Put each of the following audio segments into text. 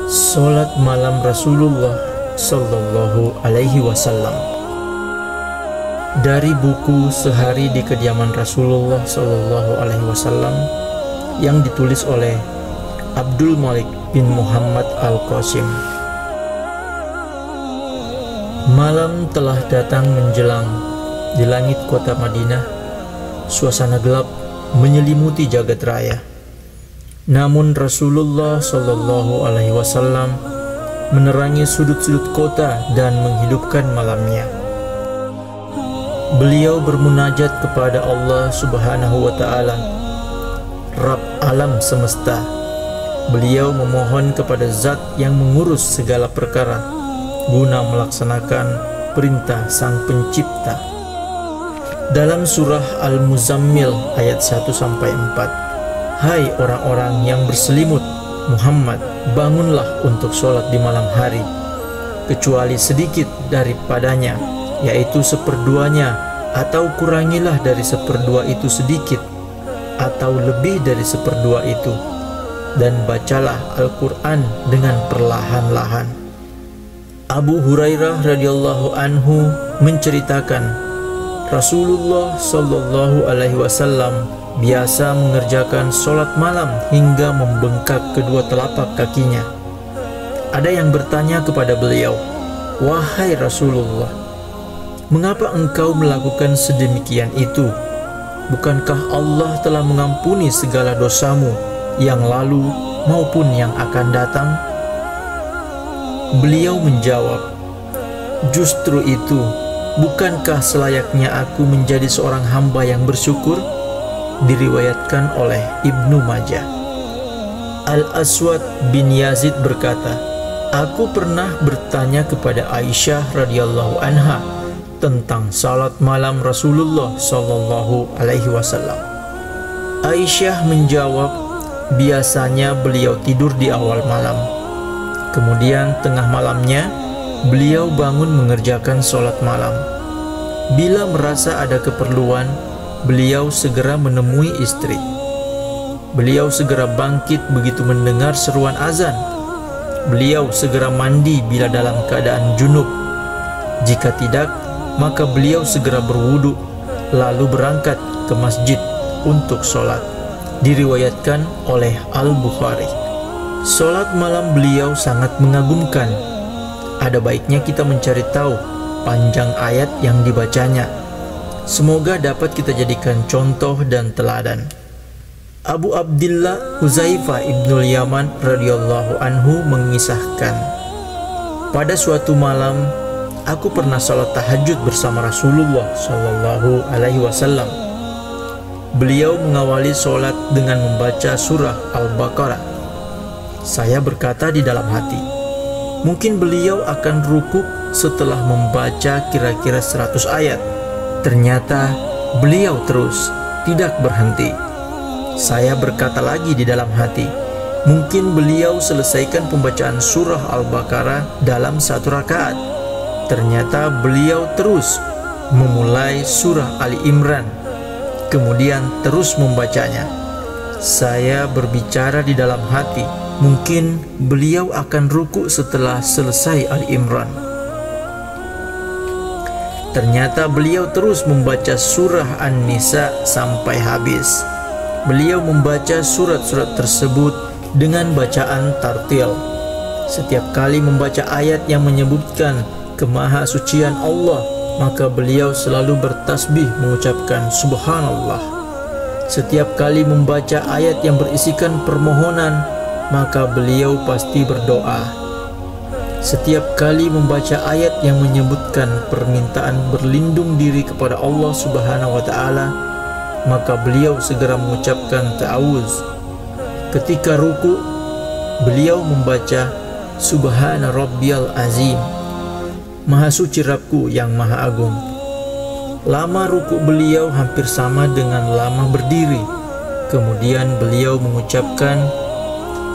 Salat malam Rasulullah Sallallahu Alaihi Wasallam. Dari buku Sehari di Kediaman Rasulullah Sallallahu Alaihi Wasallam yang ditulis oleh Abdul Malik bin Muhammad Al-Qasim. Malam telah datang menjelang. Di langit kota Madinah, suasana gelap menyelimuti jagat raya. Namun Rasulullah Shallallahu Alaihi Wasallam menerangi sudut-sudut kota dan menghidupkan malamnya. Beliau bermunajat kepada Allah Subhanahu wa Ta'ala, Rabb alam semesta. Beliau memohon kepada Zat yang mengurus segala perkara guna melaksanakan perintah Sang Pencipta. Dalam surah Al-Muzammil ayat 1-4, hai orang-orang yang berselimut, Muhammad, bangunlah untuk sholat di malam hari, kecuali sedikit daripadanya, yaitu seperduanya, atau kurangilah dari seperdua itu sedikit, atau lebih dari seperdua itu, dan bacalah Al-Quran dengan perlahan-lahan. Abu Hurairah radhiyallahu anhu menceritakan, Rasulullah Shallallahu Alaihi Wasallam biasa mengerjakan sholat malam hingga membengkak kedua telapak kakinya. Ada yang bertanya kepada beliau, wahai Rasulullah, mengapa engkau melakukan sedemikian itu? Bukankah Allah telah mengampuni segala dosamu yang lalu maupun yang akan datang? Beliau menjawab, justru itu, bukankah selayaknya aku menjadi seorang hamba yang bersyukur? Diriwayatkan oleh Ibnu Majah. Al-Aswad bin Yazid berkata, aku pernah bertanya kepada Aisyah radhiyallahu anha tentang salat malam Rasulullah sallallahu alaihi wasallam. Aisyah menjawab, biasanya beliau tidur di awal malam. Kemudian tengah malamnya beliau bangun mengerjakan salat malam. Bila merasa ada keperluan, beliau segera menemui istri. Beliau segera bangkit begitu mendengar seruan azan. Beliau segera mandi bila dalam keadaan junub. Jika tidak, maka beliau segera berwudu, lalu berangkat ke masjid untuk sholat. Diriwayatkan oleh Al-Bukhari. Sholat malam beliau sangat mengagumkan. Ada baiknya kita mencari tahu panjang ayat yang dibacanya. Semoga dapat kita jadikan contoh dan teladan. Abu Abdillah Huzaifah ibnul Yaman radhiyallahu anhu mengisahkan, pada suatu malam aku pernah salat tahajud bersama Rasulullah Shallallahu Alaihi Wasallam. Beliau mengawali salat dengan membaca surah Al-Baqarah. Saya berkata di dalam hati, mungkin beliau akan rukuk setelah membaca kira-kira 100 ayat. Ternyata beliau terus, tidak berhenti. Saya berkata lagi di dalam hati, mungkin beliau selesaikan pembacaan surah Al-Baqarah dalam 1 rakaat. Ternyata beliau terus memulai surah Ali Imran, kemudian terus membacanya. Saya berbicara di dalam hati, mungkin beliau akan rukuk setelah selesai Ali Imran. Ternyata beliau terus membaca surah An-Nisa sampai habis. Beliau membaca surat-surat tersebut dengan bacaan tartil. Setiap kali membaca ayat yang menyebutkan kemahasucian Allah, maka beliau selalu bertasbih mengucapkan Subhanallah. Setiap kali membaca ayat yang berisikan permohonan, maka beliau pasti berdoa. Setiap kali membaca ayat yang menyebutkan permintaan berlindung diri kepada Allah Subhanahu wa Ta'ala, maka beliau segera mengucapkan ta'awuz. Ketika ruku, beliau membaca Subhana Rabbiyal Azim, Maha suci Rabbku yang Maha Agung. Lama ruku beliau hampir sama dengan lama berdiri. Kemudian beliau mengucapkan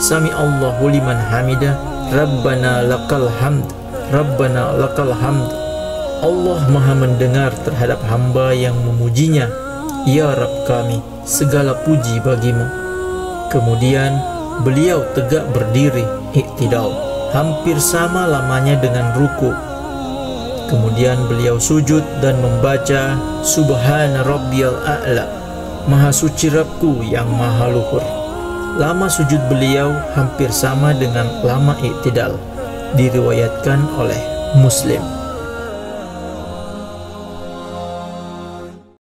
Sami Allahu liman hamidah, Rabbana lakal hamd, Rabbana lakal hamd. Allah maha mendengar terhadap hamba yang memujinya. Ya Rabb kami, segala puji bagimu. Kemudian beliau tegak berdiri i'tidal, hampir sama lamanya dengan ruku. Kemudian beliau sujud dan membaca Subhana Rabbiyal A'la, Maha suci Rabbku yang maha luhur. Lama sujud beliau hampir sama dengan lama i'tidal, diriwayatkan oleh Muslim.